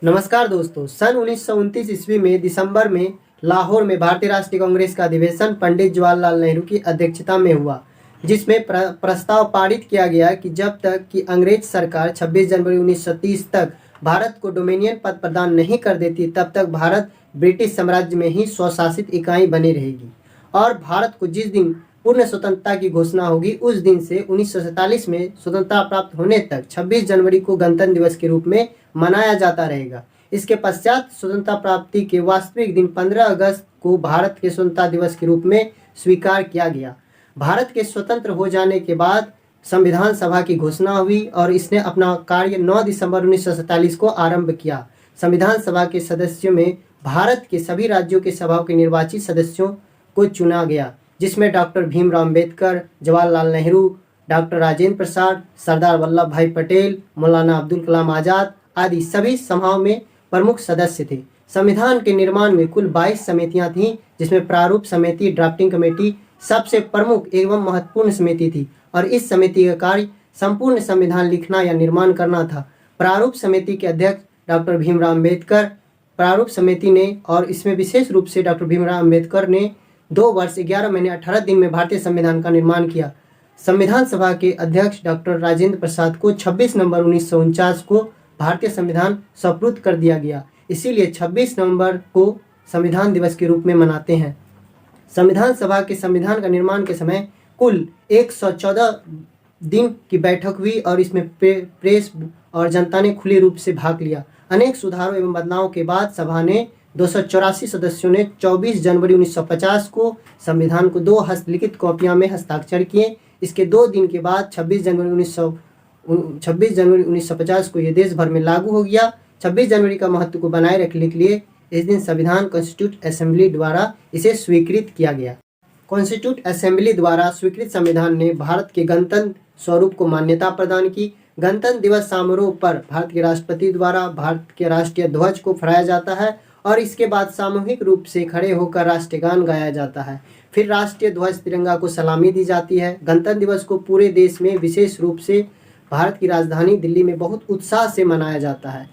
नमस्कार दोस्तों। सन 1929 ईस्वी में दिसंबर में लाहौर में भारतीय राष्ट्रीय कांग्रेस का अधिवेशन पंडित जवाहरलाल नेहरू की अध्यक्षता में हुआ, जिसमें प्रस्ताव पारित किया गया कि जब तक कि अंग्रेज सरकार 26 जनवरी 1930 तक भारत को डोमिनियन पद प्रदान नहीं कर देती, तब तक भारत ब्रिटिश साम्राज्य में ही स्वशासित इकाई बनी रहेगी और भारत को जिस दिन पूर्ण स्वतंत्रता की घोषणा होगी उस दिन से 1947 में स्वतंत्रता प्राप्त होने तक 26 जनवरी को गणतंत्र दिवस के रूप में मनाया जाता रहेगा। इसके पश्चात स्वतंत्रता प्राप्ति के वास्तविक दिन 15 अगस्त को भारत के स्वतंत्रता दिवस के रूप में स्वीकार किया गया। भारत के स्वतंत्र हो जाने के बाद संविधान सभा की घोषणा हुई और इसने अपना कार्य 9 दिसंबर 1947 को आरंभ किया। संविधान सभा के सदस्यों में भारत के सभी राज्यों के सभाओं के निर्वाचित सदस्यों को चुना गया, जिसमें डॉक्टर भीमराव अम्बेडकर, जवाहरलाल नेहरू, डॉक्टर राजेंद्र प्रसाद, सरदार वल्लभ भाई पटेल, मौलाना अब्दुल कलाम आज़ाद आदि सभी सभाओं में प्रमुख सदस्य थे। संविधान के निर्माण में कुल 22 समितियां थीं, जिसमें प्रारूप समिति, ड्राफ्टिंग कमेटी सबसे प्रमुख एवं महत्वपूर्ण समिति थी और इस समिति का कार्य संपूर्ण संविधान लिखना या निर्माण करना था। प्रारूप समिति के अध्यक्ष डॉक्टर भीमराव अम्बेडकर, प्रारूप समिति ने और इसमें विशेष रूप से डॉक्टर भीमराव अम्बेडकर ने 2 वर्ष 11 महीने 18 दिन में भारतीय संविधान का निर्माण किया। संविधान सभा के अध्यक्ष डॉक्टर राजेंद्र प्रसाद को 26 नवंबर 1949 को भारतीय संविधान सुपुर्द कर दिया गया। इसीलिए 26 नवंबर को संविधान दिवस के रूप में मनाते हैं। संविधान सभा के संविधान का निर्माण के समय कुल 114 दिन की बैठक हुई और इसमें प्रेस और जनता ने खुले रूप से भाग लिया। अनेक सुधारों एवं बदलावों के बाद सभा ने 284 सदस्यों ने 24 जनवरी 1950 को संविधान को 2 हस्तलिखित कॉपियां में हस्ताक्षर किए। इसके 2 दिन के बाद 26 जनवरी 1950 को यह देश भर में लागू हो गया। 26 जनवरी का महत्व को बनाए रखने के लिए इस दिन संविधान कॉन्स्टिट्यूट असेंबली द्वारा इसे स्वीकृत किया गया। कॉन्स्टिट्यूट असेंबली द्वारा स्वीकृत संविधान ने भारत के गणतंत्र स्वरूप को मान्यता प्रदान की। गणतंत्र दिवस समारोह पर भारत के राष्ट्रपति द्वारा भारत के राष्ट्रीय ध्वज को फहराया जाता है और इसके बाद सामूहिक रूप से खड़े होकर राष्ट्रीय गान गाया जाता है। फिर राष्ट्रीय ध्वज तिरंगा को सलामी दी जाती है। गणतंत्र दिवस को पूरे देश में, विशेष रूप से भारत की राजधानी दिल्ली में बहुत उत्साह से मनाया जाता है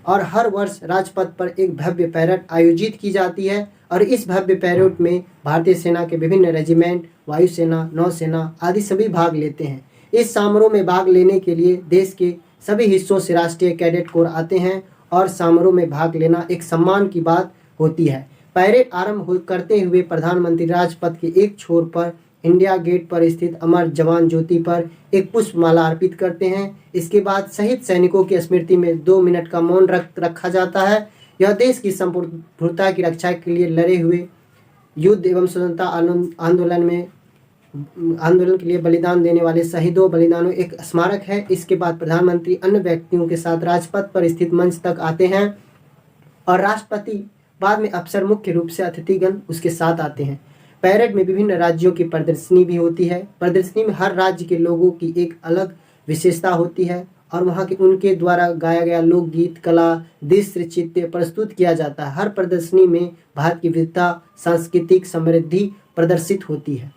और हर वर्ष राजपथ पर एक भव्य पैरेड आयोजित की जाती है और इस भव्य पैरेड में भारतीय सेना के विभिन्न रेजिमेंट, वायुसेना, नौसेना आदि सभी भाग लेते हैं। इस समारोह में भाग लेने के लिए देश के सभी हिस्सों से राष्ट्रीय कैडेट कोर आते हैं और समारोह में भाग लेना एक सम्मान की बात होती है। पैरेड आरंभ करते हुए प्रधानमंत्री राजपथ के एक छोर पर इंडिया गेट पर स्थित अमर जवान ज्योति पर एक पुष्पमाला अर्पित करते हैं। इसके बाद शहीद सैनिकों की स्मृति में 2 मिनट का मौन रखा जाता है। यह देश की संपूर्णता की रक्षा के लिए लड़े हुए युद्ध एवं स्वतंत्रता आंदोलन के लिए बलिदान देने वाले शहीदों बलिदानों एक स्मारक है। इसके बाद प्रधानमंत्री अन्य व्यक्तियों के साथ राजपथ पर स्थित मंच तक आते हैं और राष्ट्रपति बाद में अफसर मुख्य रूप से अतिथिगण उसके साथ आते हैं। पैरेड में विभिन्न राज्यों की प्रदर्शनी भी होती है। प्रदर्शनी में हर राज्य के लोगों की एक अलग विशेषता होती है और वहाँ के उनके द्वारा गाया गया लोकगीत, कला, दृश्य चित्र प्रस्तुत किया जाता है। हर प्रदर्शनी में भारत की विविधता, सांस्कृतिक समृद्धि प्रदर्शित होती है।